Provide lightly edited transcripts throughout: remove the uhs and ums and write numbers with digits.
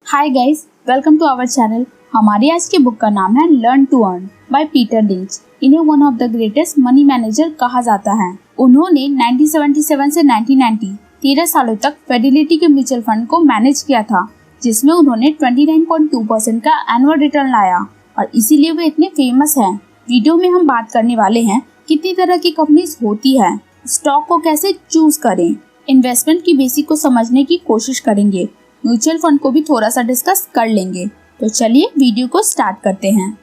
Hi guys, welcome to our channel. हमारी आज की बुक का नाम है learn to earn by Peter Lynch. इन्हें one of the greatest money manager कहा जाता है। उन्होंने 1977 से 1990 13 सालों तक फिडेलिटी के म्यूचुअल फंड को मैनेज किया था, जिसमें उन्होंने 29.2% का एनुअल रिटर्न लाया और इसीलिए वे इतने फेमस हैं। वीडियो में हम बात करने वाले हैं कितनी तरह की कंपनीज होती है, स्टॉक को कैसे चूज करें, इन्वेस्टमेंट की बेसिक को समझने की कोशिश करेंगे, म्यूचुअल फंड को भी थोड़ा सा डिस्कस कर लेंगे। तो चलिए वीडियो को स्टार्ट करते हैं।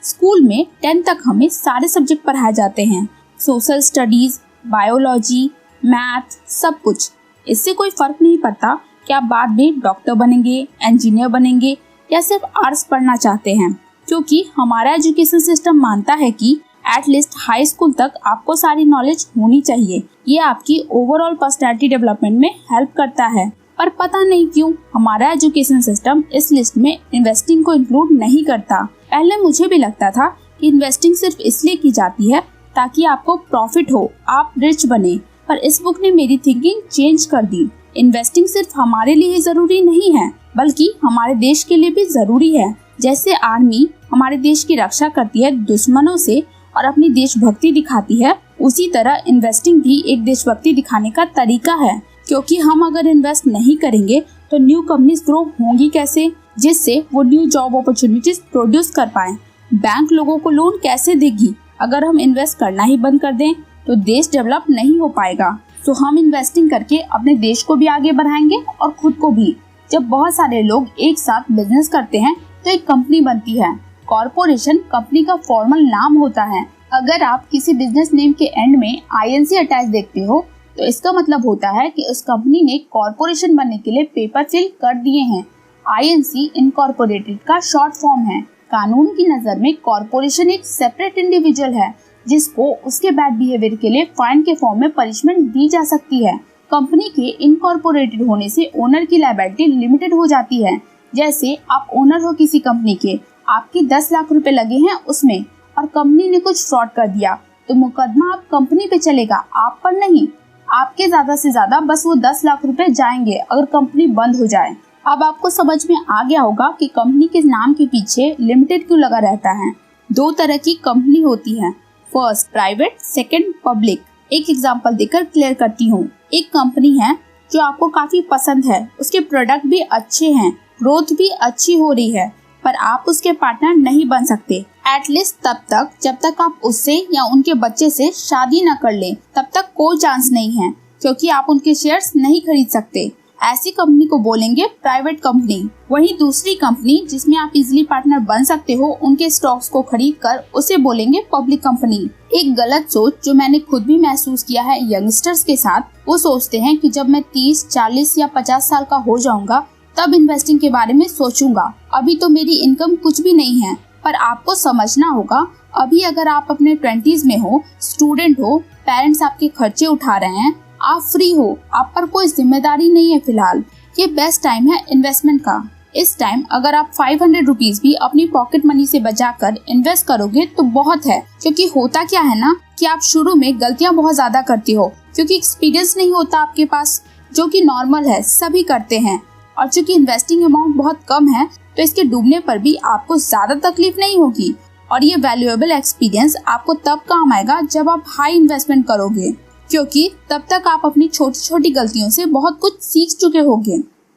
स्कूल में 10 तक हमें सारे सब्जेक्ट पढ़ाए जाते हैं, सोशल स्टडीज, बायोलॉजी, मैथ, सब कुछ। इससे कोई फर्क नहीं पड़ता कि आप बाद में डॉक्टर बनेंगे, इंजीनियर बनेंगे या सिर्फ आर्ट्स पढ़ना चाहते हैं, क्योंकि हमारा एजुकेशन सिस्टम मानता है कि एटलीस्ट हाई स्कूल तक आपको सारी नॉलेज होनी चाहिए। ये आपकी ओवरऑल पर्सनैलिटी डेवलपमेंट में हेल्प करता है। पर पता नहीं क्यों हमारा एजुकेशन सिस्टम इस लिस्ट में इन्वेस्टिंग को इंक्लूड नहीं करता। पहले मुझे भी लगता था कि इन्वेस्टिंग सिर्फ इसलिए की जाती है ताकि आपको प्रॉफिट हो, आप रिच बने, पर इस बुक ने मेरी थिंकिंग चेंज कर दी। इन्वेस्टिंग सिर्फ हमारे लिए जरूरी नहीं है, बल्कि हमारे देश के लिए भी जरूरी है। जैसे आर्मी हमारे देश की रक्षा करती है दुश्मनों से और अपनी देशभक्ति दिखाती है, उसी तरह इन्वेस्टिंग भी एक देशभक्ति दिखाने का तरीका है। क्योंकि हम अगर इन्वेस्ट नहीं करेंगे तो न्यू कंपनीज ग्रो होंगी कैसे, जिससे वो न्यू जॉब अपॉर्चुनिटीज प्रोड्यूस कर पाए। बैंक लोगों को लोन कैसे देगी? अगर हम इन्वेस्ट करना ही बंद कर दें तो देश डेवलप नहीं हो पाएगा। तो हम इन्वेस्टिंग करके अपने देश को भी आगे बढ़ाएंगे और खुद को भी। जब बहुत सारे लोग एक साथ बिजनेस करते हैं तो एक कंपनी बनती है। कॉर्पोरेशन कंपनी का फॉर्मल नाम होता है। अगर आप किसी बिजनेस नेम के एंड में INC अटैच देखते हो तो इसका मतलब होता है कि उस कंपनी ने कॉर्पोरेशन बनने के लिए पेपर फिल कर दिए हैं। INC इनकॉर्पोरेटेड का शॉर्ट फॉर्म है। कानून की नजर में कॉर्पोरेशन एक सेपरेट इंडिविजुअल है जिसको उसके बैड बिहेवियर के लिए फाइन के फॉर्म में पनिशमेंट दी जा सकती है। कंपनी के इनकॉर्पोरेटेड होने से ओनर की लायबिलिटी लिमिटेड हो जाती है। जैसे आप ओनर हो किसी कंपनी के, आपके 10 लाख रुपए लगे हैं उसमें और कंपनी ने कुछ फ्रॉड कर दिया तो मुकदमा आप कंपनी पे चलेगा, आप पर नहीं। आपके ज्यादा से ज्यादा बस वो 10 लाख रुपए जाएंगे अगर कंपनी बंद हो जाए। अब आपको समझ में आ गया होगा कि कंपनी के नाम के पीछे लिमिटेड क्यों लगा रहता है। 2 तरह की कंपनी होती है, फर्स्ट प्राइवेट, सेकंड पब्लिक। एक एग्जांपल देकर क्लियर करती हूँ। एक कंपनी है जो आपको काफी पसंद है, उसके प्रोडक्ट भी अच्छे हैं, ग्रोथ भी अच्छी हो रही है, पर आप उसके पार्टनर नहीं बन सकते एटलीस्ट तब तक जब तक आप उससे या उनके बच्चे से शादी न कर लें। तब तक कोई चांस नहीं है, क्योंकि आप उनके शेयर्स नहीं खरीद सकते। ऐसी कंपनी को बोलेंगे प्राइवेट कंपनी। वहीं दूसरी कंपनी जिसमें आप इजीली पार्टनर बन सकते हो, उनके स्टॉक्स को खरीद कर उसे बोलेंगे पब्लिक कंपनी। एक गलत सोच जो मैंने खुद भी महसूस किया है यंगस्टर्स के साथ, वो सोचते हैं कि जब मैं 30, 40 या 50 साल का हो जाऊंगा तब इन्वेस्टिंग के बारे में सोचूंगा, अभी तो मेरी इनकम कुछ भी नहीं है। पर आपको समझना होगा, अभी अगर आप अपने 20s में हो, स्टूडेंट हो, पेरेंट्स आपके खर्चे उठा रहे हैं, आप फ्री हो, आप पर कोई जिम्मेदारी नहीं है फिलहाल, ये बेस्ट टाइम है इन्वेस्टमेंट का। इस टाइम अगर आप 500 रुपीज भी अपनी पॉकेट मनी से बचाकर इन्वेस्ट करोगे तो बहुत है। क्योंकि होता क्या है ना कि आप शुरू में गलतियां बहुत ज्यादा करती हो, क्योंकि एक्सपीरियंस नहीं होता आपके पास, जो कि नॉर्मल है, सभी करते हैं। और चूंकि इन्वेस्टिंग अमाउंट बहुत कम है तो इसके डूबने पर भी आपको ज्यादा तकलीफ नहीं होगी। और ये वैल्यूएबल एक्सपीरियंस आपको तब काम आएगा जब आप हाई इन्वेस्टमेंट करोगे, क्योंकि तब तक आप अपनी छोटी छोटी गलतियों से बहुत कुछ सीख चुके होंगे।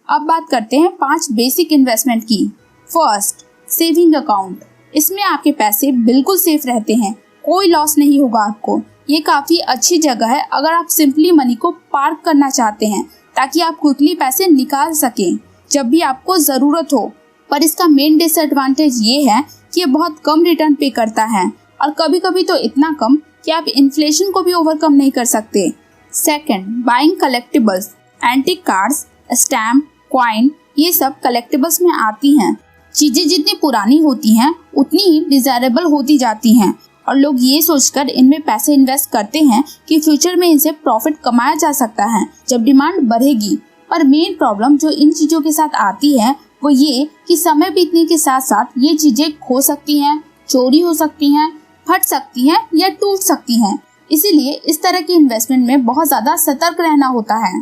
अब बात करते हैं 5 बेसिक इन्वेस्टमेंट की। First, saving account. इसमें आपके पैसे बिल्कुल सेफ रहते हैं, कोई लॉस नहीं होगा आपको। ये काफी अच्छी जगह है अगर आप सिंपली मनी को पार्क करना चाहते हैं ताकि आप क्विकली पैसे निकाल सकें जब भी आपको जरूरत हो। पर इसका मेन डिसएडवांटेज ये है कि ये बहुत कम रिटर्न पे करता है और कभी कभी तो इतना कम कि आप इन्फ्लेशन को भी ओवरकम नहीं कर सकते। Second, buying collectibles. Antique cards, stamp, coin, ये सब कलेक्टिबल्स में आती हैं। चीजें जितनी पुरानी होती हैं उतनी ही डिजायरेबल होती जाती हैं और लोग ये सोचकर इनमें पैसे इन्वेस्ट करते हैं कि फ्यूचर में इनसे प्रॉफिट कमाया जा सकता है जब डिमांड बढ़ेगी। पर मेन प्रॉब्लम जो इन चीजों के साथ आती है वो ये कि समय बीतने के साथ साथ ये चीजें खो सकती हैं, चोरी हो सकती हैं, फट सकती हैं या टूट सकती हैं। इसीलिए इस तरह की इन्वेस्टमेंट में बहुत ज्यादा सतर्क रहना होता है।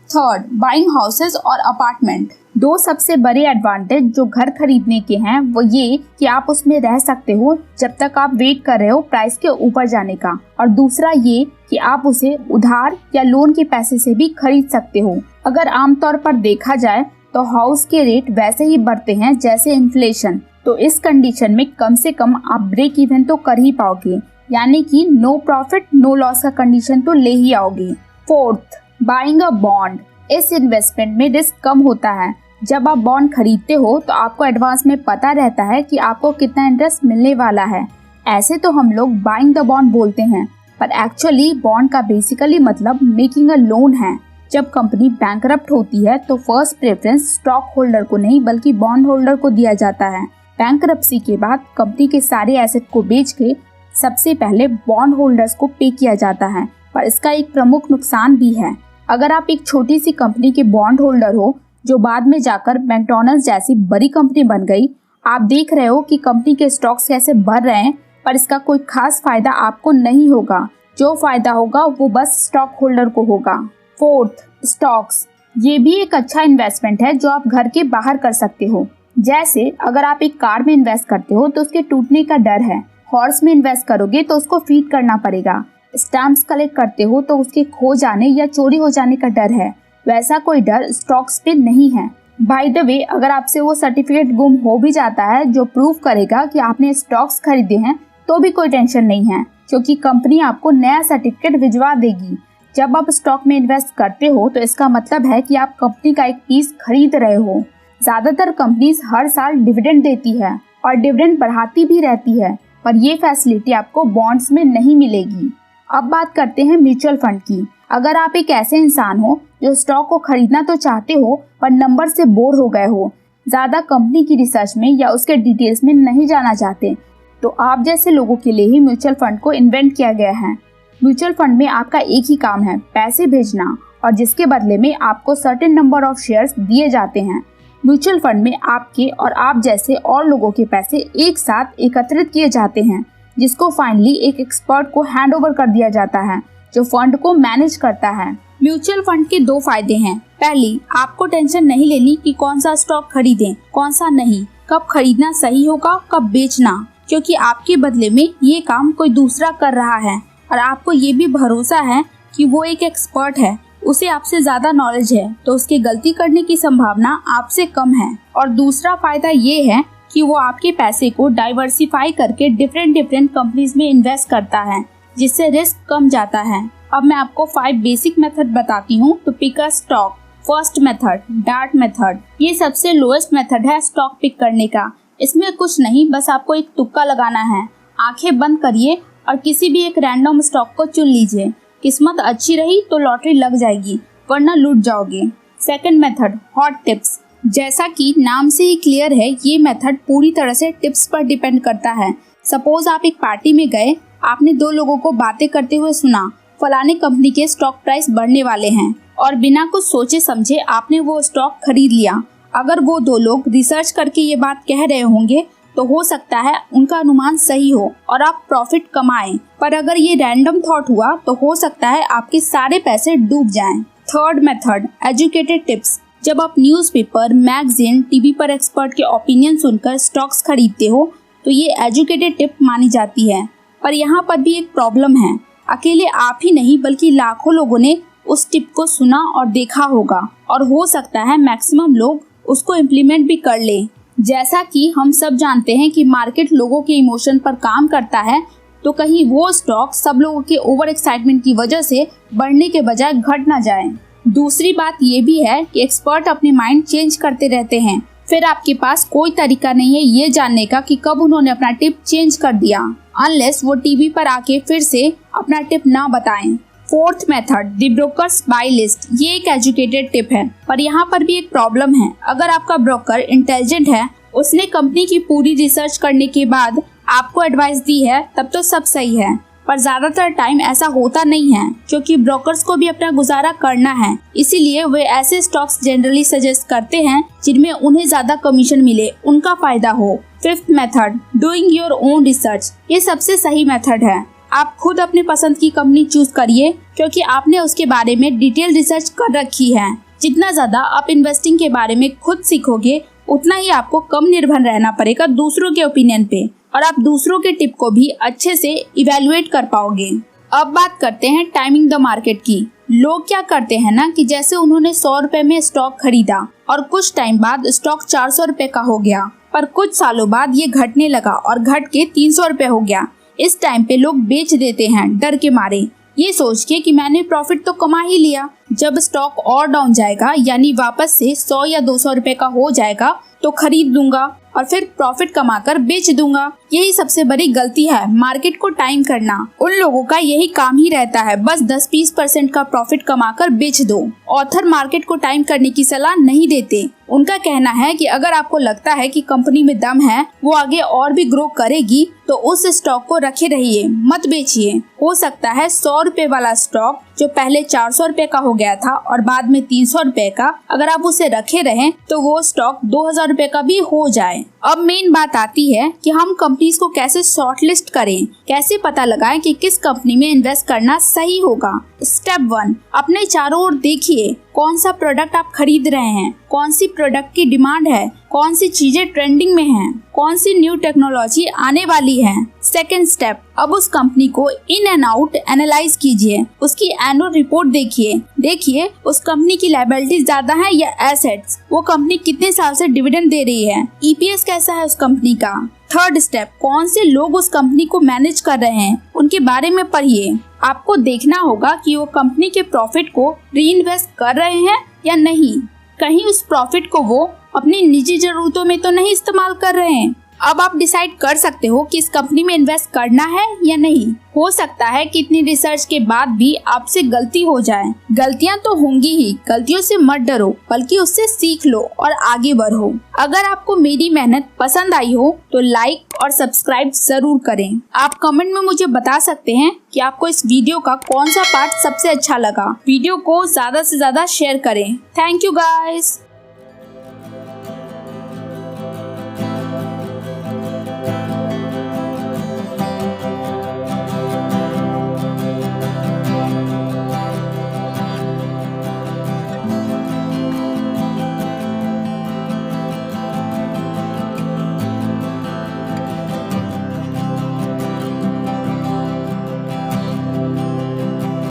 थर्ड, बाइंग हाउसेस और अपार्टमेंट। दो सबसे बड़े एडवांटेज जो घर खरीदने के हैं वो ये कि आप उसमें रह सकते हो जब तक आप वेट कर रहे हो प्राइस के ऊपर जाने का, और दूसरा ये कि आप उसे उधार या लोन के पैसे से भी खरीद सकते हो। अगर आमतौर पर देखा जाए तो हाउस के रेट वैसे ही बढ़ते हैं जैसे इन्फ्लेशन, तो इस कंडीशन में कम से कम आप ब्रेक इवन तो कर ही पाओगे, यानी कि नो प्रॉफिट नो लॉस का कंडीशन तो ले ही आओगे। Fourth, buying a bond. इस इन्वेस्टमेंट में रिस्क कम होता है। जब आप बॉन्ड खरीदते हो तो आपको एडवांस में पता रहता है कि आपको कितना इंटरेस्ट मिलने वाला है। ऐसे तो हम लोग बाइंग द बॉन्ड बोलते हैं, पर एक्चुअली बॉन्ड का बेसिकली मतलब मेकिंग अ लोन है। जब कंपनी बैंकरप्ट होती है तो फर्स्ट प्रेफरेंस स्टॉक होल्डर को नहीं बल्कि बॉन्ड होल्डर को दिया जाता है। बैंकरप्सी के बाद कंपनी के सारे एसेट को बेच के सबसे पहले बॉन्ड होल्डर्स को पे किया जाता है, पर इसका एक प्रमुख नुकसान भी है। अगर आप एक छोटी सी कंपनी के बॉन्ड होल्डर हो जो बाद में जाकर मैकडॉनल्ड्स जैसी बड़ी कंपनी बन गई, आप देख रहे हो कि कंपनी के स्टॉक्स कैसे बढ़ रहे हैं, पर इसका कोई खास फायदा आपको नहीं होगा। जो फायदा होगा वो बस स्टॉक होल्डर को होगा। Fourth, stocks. ये भी एक अच्छा इन्वेस्टमेंट है जो आप घर के बाहर कर सकते हो। जैसे अगर आप एक कार में इन्वेस्ट करते हो तो उसके टूटने का डर है, हॉर्स में इन्वेस्ट करोगे तो उसको फीड करना पड़ेगा, स्टैम्प्स कलेक्ट करते हो तो उसके खो जाने या चोरी हो जाने का डर है, वैसा कोई डर स्टॉक्स पे नहीं है। बाय द वे, अगर आपसे वो सर्टिफिकेट गुम हो भी जाता है जो प्रूफ करेगा कि आपने स्टॉक्स खरीदे हैं तो भी कोई टेंशन नहीं है, क्योंकि कंपनी आपको नया सर्टिफिकेट भिजवा देगी। जब आप स्टॉक में इन्वेस्ट करते हो तो इसका मतलब है कि आप कंपनी का एक पीस खरीद रहे हो। ज्यादातर कंपनीज हर साल डिविडेंड देती है और डिविडेंड बढ़ाती भी रहती है, पर ये फैसिलिटी आपको बॉन्ड्स में नहीं मिलेगी। अब बात करते हैं म्यूचुअल फंड की। अगर आप एक ऐसे इंसान हो जो स्टॉक को खरीदना तो चाहते हो पर नंबर से बोर हो गए हो, ज्यादा कंपनी की रिसर्च में या उसके डिटेल्स में नहीं जाना चाहते, तो आप जैसे लोगों के लिए ही म्यूचुअल फंड को इन्वेंट किया गया है। म्यूचुअल फंड में आपका एक ही काम है, पैसे भेजना, और जिसके बदले में आपको सर्टेन नंबर ऑफ शेयर्स दिए जाते हैं। म्यूचुअल फंड में आपके और आप जैसे और लोगों के पैसे एक साथ एकत्रित किए जाते हैं, जिसको फाइनली एक एक्सपर्ट को हैंड ओवर कर दिया जाता है जो फंड को मैनेज करता है। म्यूचुअल फंड के दो फायदे हैं। पहली, आपको टेंशन नहीं लेनी कि कौन सा स्टॉक खरीदें, कौन सा नहीं, कब खरीदना सही होगा, कब बेचना, क्योंकि आपके बदले में ये काम कोई दूसरा कर रहा है और आपको ये भी भरोसा है कि वो एक एक्सपर्ट है, उसे आपसे ज्यादा नॉलेज है, तो उसके गलती करने की संभावना आपसे कम है। और दूसरा फायदा ये है कि वो आपके पैसे को डाइवर्सिफाई करके डिफरेंट कंपनीज में इन्वेस्ट करता है, जिससे रिस्क कम जाता है। अब मैं आपको 5 बेसिक मेथड बताती हूँ to pick a stock. First method, dart method. ये सबसे लोएस्ट मेथड है स्टॉक पिक करने का। इसमें कुछ नहीं, बस आपको एक तुक्का लगाना है। आंखें बंद करिए और किसी भी एक रैंडम स्टॉक को चुन लीजिए। किस्मत अच्छी रही तो लॉटरी लग जाएगी, वरना लूट जाओगे। Second method, hot tips. जैसा कि नाम से ही क्लियर है, ये मेथड पूरी तरह से टिप्स पर डिपेंड करता है। सपोज आप एक पार्टी में गए, आपने 2 लोगों को बातें करते हुए सुना, फलाने कंपनी के स्टॉक प्राइस बढ़ने वाले हैं, और बिना कुछ सोचे समझे आपने वो स्टॉक खरीद लिया। अगर वो 2 लोग रिसर्च करके ये बात कह रहे होंगे तो हो सकता है उनका अनुमान सही हो और आप प्रॉफिट कमाएं, पर अगर ये रैंडम थॉट हुआ तो हो सकता है आपके सारे पैसे डूब जाएं। Third method, educated tips. जब आप न्यूज़पेपर, मैगजीन, टीवी पर एक्सपर्ट के ओपिनियन सुनकर स्टॉक्स खरीदते हो तो ये एजुकेटेड टिप मानी जाती है। पर यहाँ पर भी एक प्रॉब्लम है, अकेले आप ही नहीं बल्कि लाखों लोगों ने उस टिप को सुना और देखा होगा, और हो सकता है मैक्सिमम लोग उसको इम्प्लीमेंट भी कर ले। जैसा कि हम सब जानते हैं कि मार्केट लोगों के इमोशन पर काम करता है, तो कहीं वो स्टॉक सब लोगों के ओवर एक्साइटमेंट की वजह से बढ़ने के बजाय घट ना जाए। दूसरी बात ये भी है कि एक्सपर्ट अपने माइंड चेंज करते रहते हैं, फिर आपके पास कोई तरीका नहीं है ये जानने का कि कब उन्होंने अपना टिप चेंज कर दिया, अनलेस वो टीवी पर आके फिर से अपना टिप ना बताएं। Fourth method, the brokers buy list. ये एक एजुकेटेड टिप है, पर यहाँ पर भी एक प्रॉब्लम है। अगर आपका ब्रोकर इंटेलिजेंट है, उसने कंपनी की पूरी रिसर्च करने के बाद आपको एडवाइस दी है, तब तो सब सही है, पर ज्यादातर टाइम ऐसा होता नहीं है, क्योंकि ब्रोकर्स को भी अपना गुजारा करना है। इसीलिए वे ऐसे स्टॉक्स जनरली सजेस्ट करते हैं जिनमें उन्हें ज्यादा कमीशन मिले, उनका फायदा हो। Fifth method, doing your own research. ये सबसे सही मेथड है। आप खुद अपने पसंद की कंपनी चूज करिए, क्योंकि आपने उसके बारे में डिटेल रिसर्च कर रखी है। जितना ज्यादा आप इन्वेस्टिंग के बारे में खुद सीखोगे, उतना ही आपको कम निर्भर रहना पड़ेगा दूसरों के ओपिनियन पे, और आप दूसरों के टिप को भी अच्छे से इवेलुएट कर पाओगे। अब बात करते हैं टाइमिंग द मार्केट की। लोग क्या करते हैं ना कि जैसे उन्होंने 100 रुपए में स्टॉक खरीदा और कुछ टाइम बाद स्टॉक 400 रुपए का हो गया, पर कुछ सालों बाद ये घटने लगा और घट के 300 रुपए हो गया। इस टाइम पे लोग बेच देते हैं डर के मारे, ये सोच के कि मैंने प्रॉफिट तो कमा ही लिया। जब स्टॉक और डाउन जाएगा, यानी वापस से 100 या 200 रुपए का हो जाएगा, तो खरीद लूंगा और फिर प्रॉफिट कमाकर बेच दूंगा। यही सबसे बड़ी गलती है, मार्केट को टाइम करना। उन लोगों का यही काम ही रहता है, बस 10-20% का प्रॉफिट कमाकर बेच दो। ऑथर मार्केट को टाइम करने की सलाह नहीं देते। उनका कहना है कि अगर आपको लगता है कि कंपनी में दम है, वो आगे और भी ग्रो करेगी, तो उस स्टॉक को रखे रहिए, मत बेचिए। हो सकता है 100 रुपए वाला स्टॉक जो पहले 400 रुपए का हो गया था और बाद में 300 रुपए का, अगर आप उसे रखे रहें तो वो स्टॉक 2000 रुपए का भी हो जाए। अब मेन बात आती है कि हम कंपनीज को कैसे शॉर्टलिस्ट करें, कैसे पता लगाएं कि किस कंपनी में इन्वेस्ट करना सही होगा। स्टेप 1, अपने चारों ओर देखिए, कौन सा प्रोडक्ट आप खरीद रहे हैं, कौन सी प्रोडक्ट की डिमांड है, कौन सी चीजें ट्रेंडिंग में हैं, कौन सी न्यू टेक्नोलॉजी आने वाली है। सेकंड स्टेप, अब उस कंपनी को इन एंड आउट एनालाइज कीजिए, उसकी एनुअल रिपोर्ट देखिए उस कंपनी की लायबिलिटी ज्यादा है या एसेट्स, वो कंपनी कितने साल से डिविडेंड दे रही है, ईपीएस कैसा है उस कंपनी का। थर्ड स्टेप, कौन से लोग उस कंपनी को मैनेज कर रहे हैं, उनके बारे में पढ़िए। आपको देखना होगा कि वो कंपनी के प्रॉफिट को री इन्वेस्ट कर रहे हैं या नहीं, कहीं उस प्रॉफिट को वो अपनी निजी जरूरतों में तो नहीं इस्तेमाल कर रहे हैं। अब आप डिसाइड कर सकते हो कि इस कंपनी में इन्वेस्ट करना है या नहीं। हो सकता है कि इतनी रिसर्च के बाद भी आपसे गलती हो जाए। गलतियां तो होंगी ही, गलतियों से मत डरो, बल्कि उससे सीख लो और आगे बढ़ो। अगर आपको मेरी मेहनत पसंद आई हो तो लाइक और सब्सक्राइब जरूर करें। आप कमेंट में मुझे बता सकते हैं कि आपको इस वीडियो का कौन सा पार्ट सबसे अच्छा लगा। वीडियो को ज्यादा से ज्यादा शेयर करें। Thank you guys.